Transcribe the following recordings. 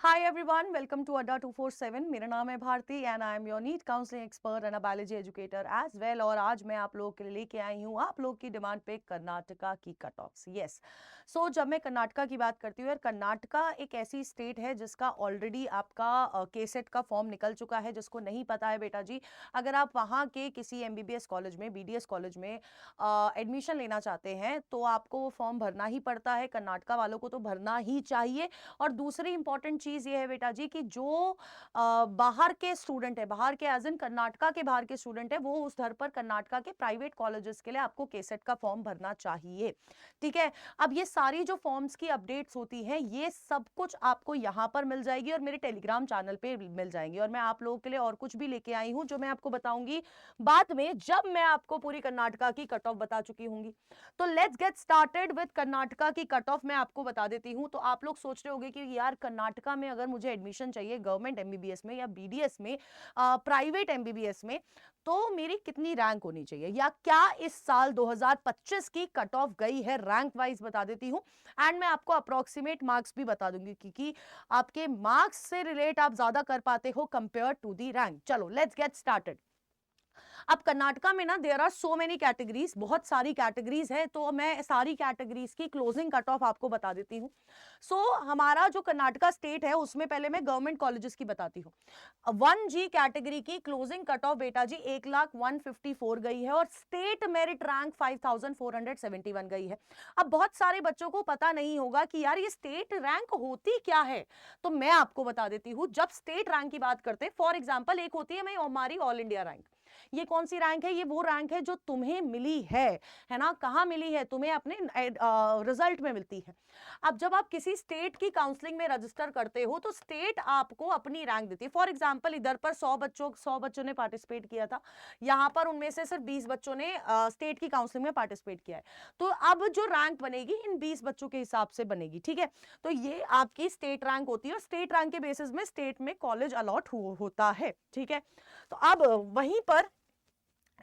Hi everyone, welcome to Adda 247। मेरा नाम है Bharti and I am your NEET counselling expert and biology educator as well. और आज मैं आप लोगों के लिए लेके आई हूँ आप लोग की डिमांड पे कर्नाटका की कट ऑफ्स। यस, सो जब मैं कर्नाटका की बात करती हूँ यार, कर्नाटका एक ऐसी स्टेट है जिसका ऑलरेडी आपका केसेट का फॉर्म निकल चुका है। जिसको नहीं पता है बेटा जी, अगर आप वहाँ के किसी एमबीबीएस कॉलेज में, बीडीएस कॉलेज में एडमिशन लेना चाहते हैं तो आपको वो फॉर्म भरना ही पड़ता है। कर्नाटका वालों को तो भरना ही चाहिए। और दूसरी इंपॉर्टेंट चीज ये है बेटा जी कि जो बाहर के स्टूडेंट है, बाहर के एज इन कर्नाटका के बाहर के स्टूडेंट है, वो उस धर पर कर्नाटका के प्राइवेट कॉलेजेस के लिए आपको केसेट का फॉर्म भरना चाहिए। ठीक है, अब ये सारी जो फॉर्म्स की अपडेट्स होती हैं ये सब कुछ आपको यहां पर मिल जाएगी और मेरे टेलीग्राम चैनल पे मिल जाएंगी। और मैं आप लोगों के लिए और कुछ भी लेके आई हूं जो मैं आपको बताऊंगी बाद में, जब मैं आपको पूरी कर्नाटका की कट ऑफ बता चुकी होंगी। तो let's get started with Karnataka की कट ऑफ। मैं आपको बता देती हूं। तो आप लोग सोच रहे होंगे कि यार कर्नाटका में अगर मुझे एडमिशन चाहिए गवर्नमेंट एमबीबीएस में या बीडीएस में, प्राइवेट एमबीबीएस में, तो मेरी कितनी रैंक होनी चाहिए या क्या इस साल 2025 की कट ऑफ गई है, रैंक वाइज बता देती हूं। एंड मैं आपको अप्रोक्सीमेट मार्क्स भी बता दूंगी क्योंकि आपके मार्क्स से रिलेट आप ज्यादा कर पाते हो कंपेयर टू दी रैंक। चलो लेट्स गेट स्टार्टेड। अब कर्नाटका में ना there are so many categories, बहुत सारी कैटेगरीज है। तो मैं सारी कैटेगरीज की क्लोजिंग कट ऑफ आपको बता देती हूँ। हमारा जो कर्नाटका स्टेट है उसमें पहले मैं गवर्नमेंट कॉलेजेस की बताती हूँ। 1G कैटेगरी की क्लोजिंग कट ऑफ बेटा जी 1,01,54 गई है और स्टेट मेरिट रैंक 5,471 गई है। अब बहुत सारे बच्चों को पता नहीं होगा कि यार ये स्टेट रैंक होती क्या है। तो मैं आपको बता देती हूँ। जब स्टेट रैंक की बात करते हैं, फॉर एग्जाम्पल एक होती है हमारी ऑल इंडिया रैंक। ये कौन सी रैंक है? ये वो रैंक है जो तुम्हें मिली है ना। कहां मिली है? तुम्हें अपने रिजल्ट में मिलती है। अब जब आप किसी स्टेट की काउंसलिंग में रजिस्टर करते हो तो स्टेट आपको अपनी रैंक देती है। फॉर एग्जांपल इधर पर 100 बच्चों ने पार्टिसिपेट किया था, यहां पर उनमें से सिर्फ 20 बच्चों ने स्टेट की काउंसलिंग में पार्टिसिपेट किया है। तो अब जो रैंक बनेगी इन 20 बच्चों के हिसाब से बनेगी। ठीक है, तो ये आपकी स्टेट रैंक होती है और स्टेट रैंक के बेसिस में स्टेट में कॉलेज अलॉट होता है। ठीक है, तो अब वहीं पर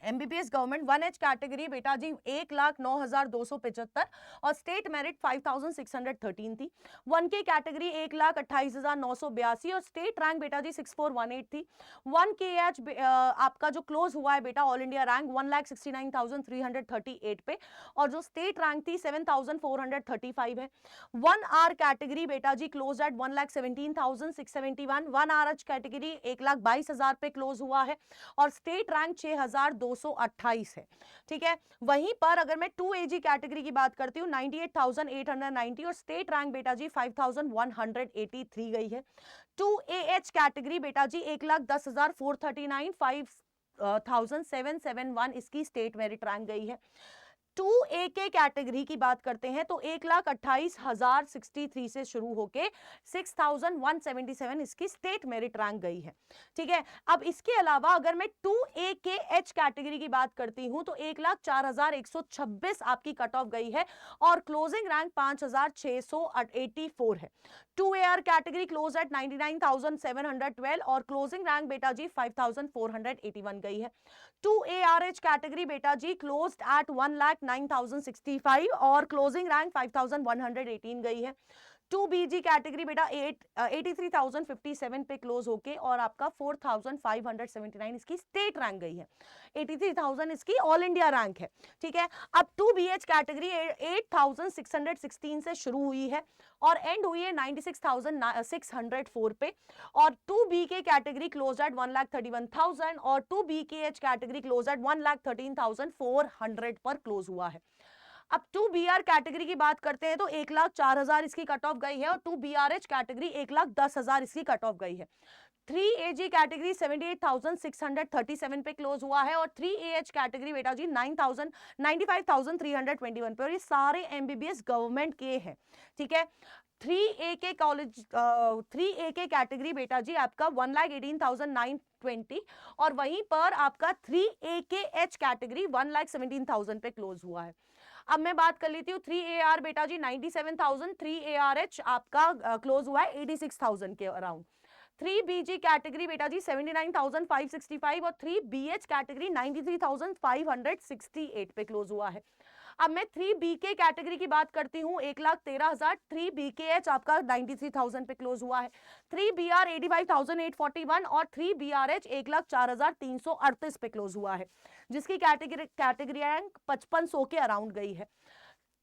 एमबीबीएस गवर्नमेंट 1H कैटेगरी बेटा जी 1,09,275 और स्टेट मेरिट 5,613 थी। 1K कैटेगरी 1,28,982 और स्टेट रैंक बेटा जी 6418 थी। 1KH आपका जो क्लोज हुआ है बेटा ऑल इंडिया रैंक 1,69,338 पे और जो स्टेट रैंक थी 7,435 है। 1R कैटेगरी बेटा जी क्लोज एट 1,17,671। 1RH कैटेगरी 1,22,000 पे क्लोज हुआ है और स्टेट रैंक 6,228 है। ठीक है, वहीं पर अगर मैं 2AG कैटेगरी की बात करती हूँ 98,890 और स्टेट रैंक बेटा जी 5,183 गई है। 2AH कैटेगरी बेटा जी 1,10,439, 5,771 इसकी स्टेट मेरिट रैंक गई है। 2AK कैटेगरी की बात करते हैं तो 1,28,063 से शुरू होके 6,177 इसकी स्टेट मेरिट रैंक गई है। ठीक है, अब इसके अलावा अगर मैं 2AKH कैटेगरी की बात करती हूं तो 1,04,126 आपकी कट ऑफ गई है और क्लोजिंग रैंक 5,684 है। 2AR कैटेगरी क्लोज एट 99,712 और क्लोजिंग रैंक बेटा जी 5,481 गई है। 2ARH कैटेगरी बेटा जी क्लोज्ड एट 1,09,065 और क्लोजिंग रैंक 5,118 गई है। 2BG कैटेगरी बेटा 83,057 पे क्लोज होके और आपका 4,579 इसकी स्टेट रैंक गई है। 83,000 इसकी ऑल इंडिया रैंक है। ठीक है, अब 2BH कैटेगरी 8,616 से शुरू हुई है और एंड हुई है 96,604 पे और 2BK कैटेगरी क्लोज एट 1,31,000 और 2BKH कैटेगरी क्लोज एट 1,13,400 पर क्लोज हुआ है। अब 2BR कैटेगरी की बात करते हैं तो 1,04,000 इसकी कट ऑफ गई है और 2BRH कैटेगरी 1,10,000 इसकी कट ऑफ गई है। 3AG कैटेगरी 78,637 पे क्लोज हुआ है और 3AH कैटेगरी बेटा जी 95,321 पे और ये सारे एमबीबीएस गवर्नमेंट के हैं। ठीक है, 3AK कॉलेज 3AK कैटेगरी बेटा जी आपका 1,18,920 और वहीं पर आपका 3AKH कैटेगरी 1,17,000 पे क्लोज हुआ है। अब मैं बात कर लेती हूँ 3AR बेटा जी 97,000, 3ARH आपका क्लोज हुआ है 86,000 के अराउंड। 3BG कैटेगरी बेटा जी 79,565 और 3BH कैटेगरी 93,568 पे क्लोज हुआ है। अब मैं 3BK कैटेगरी की बात करती हूँ, 1,13,000। 3BKH आपका 93,000 पे क्लोज हुआ है। 3BR 85,841 और 3BRH 1,04,338 पे क्लोज हुआ है, जिसकी कैटेगरी रैंक 5500 के अराउंड गई है।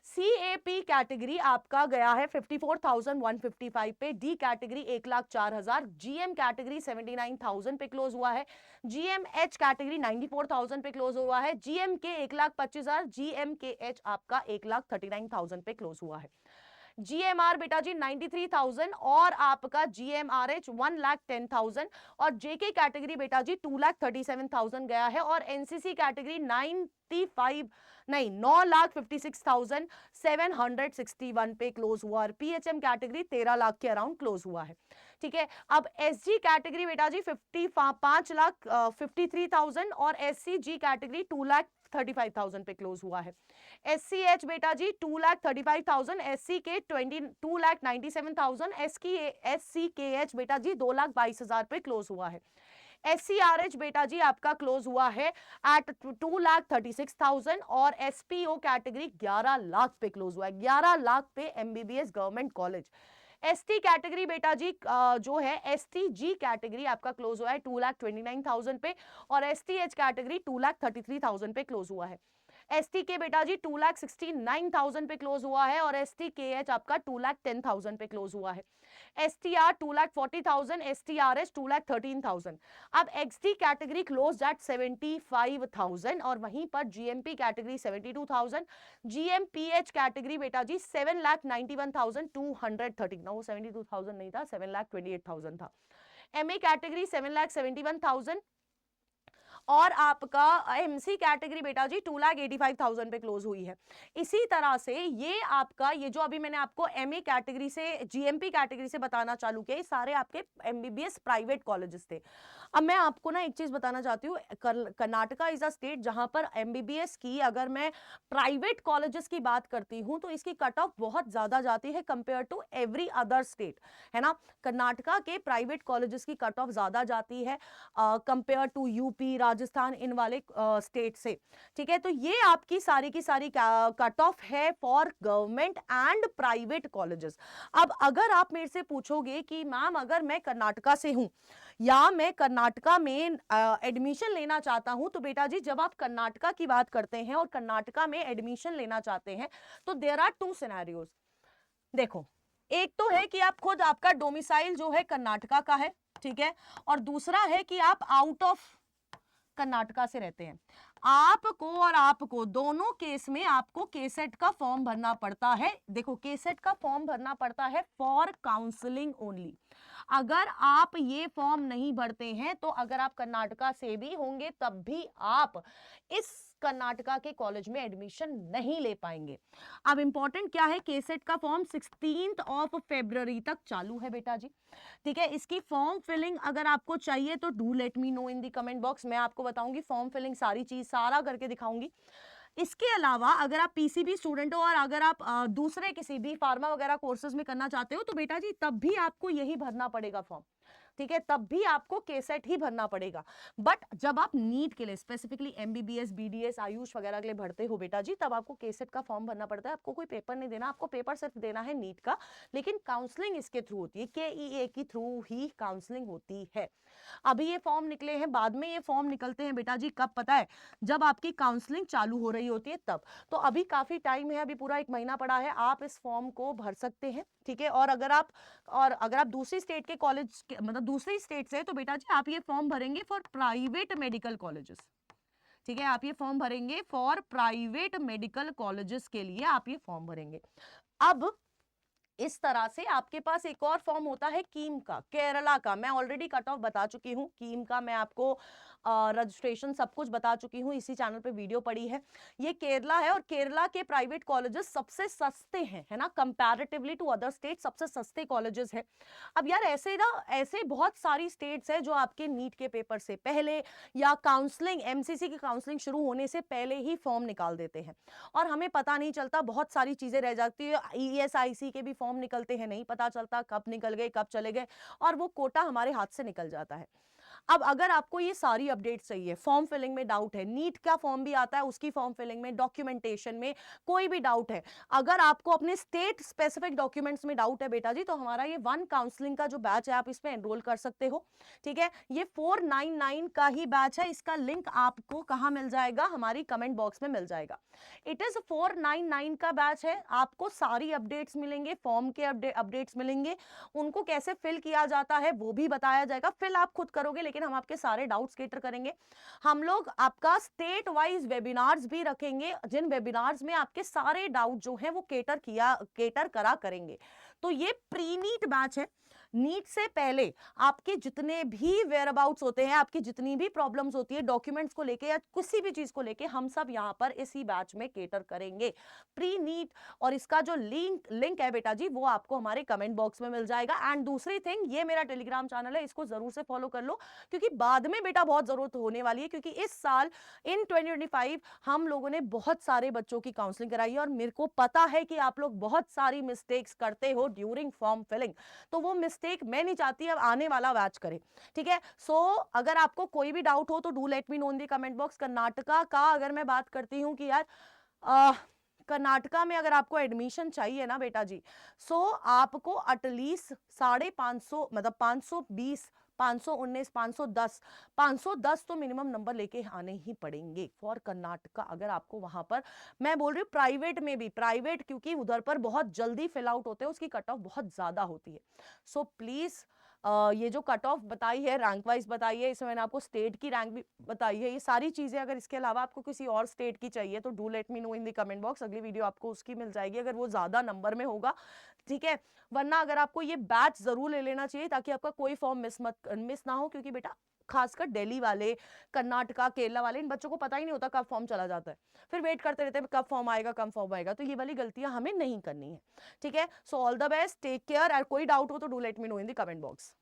CAP कैटेगरी आपका गया है 54,155 पे, डी कैटेगरी 1,04,000, GM कैटेगरी 79,000 पे क्लोज हुआ है, GMH कैटेगरी 94,000 पे क्लोज हुआ है, GMK 1,25,000, GMKH आपका 1,39,000 पे क्लोज हुआ है। GMR बेटा जी 93,000 और आपका GMRH 1,10,000 और JK कैटेगरी बेटा जी 2,37,000 गया है और NCC कैटेगरी 9,56,761 पे क्लोज हुआ और PHM कैटेगरी 13 लाख के अराउंड क्लोज हुआ है। ठीक है, अब SG कैटेगरी बेटा जी 5,53,000 और SCG कैटेगरी 2,35,000 पे क्लोज हुआ है। SCH बेटा जी 2,35,000, SCK 2,97,000, SCKH बेटा जी 2,22,000 पे क्लोज हुआ है। SCRH बेटा जी आपका क्लोज हुआ है एट 2,36,000 और SPO कैटेगरी 11 लाख पे क्लोज हुआ है, 11 लाख पे MBBS government college. ST category बेटा जी जो है STG कैटेगरी आपका क्लोज हुआ है 2,29,000 पे और STH कैटेगरी 2,33,000 पे क्लोज हुआ है। STK बेटा जी 2,69,000 पे क्लोज हुआ है और STKH आपका 2,10,000 पे क्लोज हुआ है। STR 2,40,000, STRH 2,13,000। अब XD कैटेगरी क्लोज एट 75,000 और वहीं पर GMP कैटेगरी 72,000, GMPH कैटेगरी बेटा जी 7,91,213, वो 72,000 नहीं था, 7,28,000 था। MA कैटेगरी 7,71,000 और आपका MC कैटेगरी बेटा जी 2,85,000 पे क्लोज हुई है। इसी तरह से ये आपका ये जो अभी मैंने आपको MA कैटेगरी से GMP कैटेगरी से बताना चालू किया, ये सारे आपके MBBS प्राइवेट कॉलेजेस थे। अब मैं आपको ना एक चीज बताना चाहती हूँ, कर्नाटका इज अ स्टेट जहां पर MBBS की अगर मैं प्राइवेट कॉलेजेस की बात करती हूँ तो इसकी कट ऑफ बहुत ज्यादा जाती है compare to every other state, है ना। कर्नाटका के प्राइवेट कॉलेजेस की कट ऑफ ज्यादा जाती है कंपेयर टू यूपी, राजस्थान, इन वाले स्टेट से। ठीक है, तो ये आपकी सारी की सारी कट ऑफ है for government and private colleges. अब अगर आप मेरे से पूछोगे कि मैम अगर मैं कर्नाटका से हूं या मैं कर्नाटका में एडमिशन लेना चाहता हूं, तो बेटा जी जब आप कर्नाटका की बात करते हैं और कर्नाटका में एडमिशन लेना चाहते हैं तो देयर आर टू सिनेरियोज। देखो, एक तो है कि आप खुद आपका डोमिसाइल जो है कर्नाटका का है, ठीक है, और दूसरा है कि आप आउट ऑफ कर्नाटका से रहते हैं। आपको और आपको दोनों केस में आपको केसेट का फॉर्म भरना पड़ता है। देखो, केसेट का फॉर्म भरना पड़ता है फॉर काउंसलिंग ओनली। अगर आप ये फॉर्म नहीं भरते हैं तो अगर आप कर्नाटका से भी होंगे तब भी आप इस कर्नाटका के कॉलेज में एडमिशन नहीं ले पाएंगे। अब इंपॉर्टेंट क्या है, केसेट का फॉर्म 16 फरवरी तक चालू है बेटा जी। ठीक है, इसकी फॉर्म फिलिंग अगर आपको चाहिए तो do let me know in the comment box, मैं आपको बताऊंगी फॉर्म फिलिंग, सारी चीज सारा करके दिखाऊंगी। इसके अलावा अगर आप PCB स्टूडेंट हो और अगर आप दूसरे किसी भी फार्मा वगैरह कोर्सेज में करना चाहते हो तो बेटा जी तब भी आपको यही भरना पड़ेगा फॉर्म। ठीक है, तब भी आपको केसेट ही भरना पड़ेगा। बट जब आप नीट के लिए स्पेसिफिकली MBBS, BDS, आयुष वगैरह के लिए भरते हो बेटा जी, तब आपको केसेट का फॉर्म भरना पड़ता है। आपको कोई पेपर नहीं देना, आपको पेपर सिर्फ देना है नीट का, लेकिन काउंसलिंग इसके थ्रू होती है, KEA के थ्रू ही काउंसलिंग होती है। अभी ये फॉर्म निकले हैं, बाद में ये फॉर्म निकलते हैं बेटा जी कब पता है, जब आपकी काउंसलिंग चालू हो रही होती है तब। तो अभी काफी टाइम है, अभी पूरा 1 महीना पड़ा है, आप इस फॉर्म को भर सकते हैं। ठीक है, और अगर आप दूसरी स्टेट के कॉलेज मतलब दूसरी स्टेट से, तो बेटा जी आप ये फॉर्म भरेंगे फॉर प्राइवेट मेडिकल कॉलेजेस। ठीक है, आप ये फॉर्म भरेंगे फॉर प्राइवेट मेडिकल कॉलेजेस के लिए आप ये फॉर्म भरेंगे। अब इस तरह से आपके पास एक और फॉर्म होता है कीम का, केरला का। मैं ऑलरेडी कट ऑफ बता चुकी हूँ कीम का, मैं आपको रजिस्ट्रेशन सब कुछ बता चुकी हूँ, इसी चैनल पे वीडियो पड़ी है। ये केरला है और केरला के प्राइवेट कॉलेजेस सबसे सस्ते हैं, है ना, कंपैरेटिवली टू अदर स्टेट सबसे सस्ते कॉलेजेस है। अब यार ऐसे बहुत सारी स्टेट्स है जो आपके नीट के पेपर से पहले या काउंसलिंग MCC की काउंसलिंग शुरू होने से पहले ही फॉर्म निकाल देते हैं और हमें पता नहीं चलता, बहुत सारी चीजें रह जाती है। ESIC के भी फॉर्म निकलते हैं, नहीं पता चलता कब निकल गए कब चले गए और वो कोटा हमारे हाथ से निकल जाता है। अब अगर आपको ये सारी अपडेट चाहिए, फॉर्म फिलिंग में डाउट है, नीट का फॉर्म भी आता है उसकी फॉर्म फिलिंग में, डॉक्यूमेंटेशन में कोई भी डाउट है, अगर आपको अपने स्टेट स्पेसिफिक डॉक्यूमेंट्स में डाउट है बेटा जी, तो हमारा ये वन काउंसलिंग का जो बैच है आप इसमें एनरोल कर सकते हो। ठीक है, ये 499 का ही बैच है, इसका लिंक आपको कहां मिल जाएगा, हमारी कमेंट बॉक्स में मिल जाएगा। इट इज 499 का बैच है, आपको सारी अपडेट्स मिलेंगे, फॉर्म के अपडेट्स मिलेंगे, उनको कैसे फिल किया जाता है वो भी बताया जाएगा। फिल आप खुद करोगे लेकिन हम आपके सारे डाउट्स क्लियर करेंगे। हम लोग आपका स्टेट वाइज वेबिनार्स भी रखेंगे, जिन वेबिनार्स में आपके सारे डाउट जो हैं वो केटर करा करेंगे। तो ये प्री नीट बैच है, नीट से पहले आपके जितने भी वेयर अबाउट्स होते हैं, आपकी जितनी भी प्रॉब्लम्स होती है डॉक्यूमेंट्स को लेके या किसी भी चीज को लेके, हम सब यहां पर इसी बैच में केटर करेंगे, प्री नीट। और इसका जो लिंक है बेटा जी वो आपको हमारे कमेंट बॉक्स में मिल जाएगा। एंड दूसरी थिंग, ये मेरा टेलीग्राम चैनल है, इसको जरूर से फॉलो कर लो, क्योंकि बाद में बेटा बहुत जरूरत होने वाली है, क्योंकि इस साल इन 2025 हम लोगों ने बहुत सारे बच्चों की काउंसलिंग कराई है और मेरे को पता है कि आप लोग बहुत सारी मिस्टेक्स करते हो ड्यूरिंग फॉर्म फिलिंग, तो वो मिस्टेक मैं नहीं चाहती अब आने वाला बैच करे। ठीक है, सो अगर आपको कोई भी डाउट हो तो do let me know in the comment box. Karnataka का अगर मैं बात करती हूँ कि यार कर्नाटका में अगर आपको एडमिशन चाहिए ना बेटा जी, सो आपको एटलीस्ट 550 मतलब 520 519 510 तो मिनिमम नंबर लेके आने ही पड़ेंगे फॉर कर्नाटका। अगर आपको वहां पर, मैं बोल रही हूँ प्राइवेट में भी, प्राइवेट क्योंकि उधर पर बहुत जल्दी फिल आउट होते हैं, उसकी कट ऑफ बहुत ज्यादा होती है। सो प्लीज ये जो कट ऑफ बताई है, रैंक वाइज बताई है, इसमें मैंने आपको स्टेट की रैंक भी बताई है, ये सारी चीजें, अगर इसके अलावा आपको किसी और स्टेट की चाहिए तो do let me know in the comment box, अगली वीडियो आपको उसकी मिल जाएगी अगर वो ज्यादा नंबर में होगा। ठीक है, वरना अगर आपको ये बैच जरूर ले लेना चाहिए ताकि आपका कोई फॉर्म मिस ना हो, क्योंकि बेटा खासकर दिल्ली वाले, कर्नाटका, केरला वाले, इन बच्चों को पता ही नहीं होता कब फॉर्म चला जाता है, फिर वेट करते रहते हैं कब फॉर्म आएगा कब फॉर्म आएगा, तो ये वाली गलतियां हमें नहीं करनी है। ठीक है, so all the best, take care, और कोई डाउट हो तो do let me know in the comment box.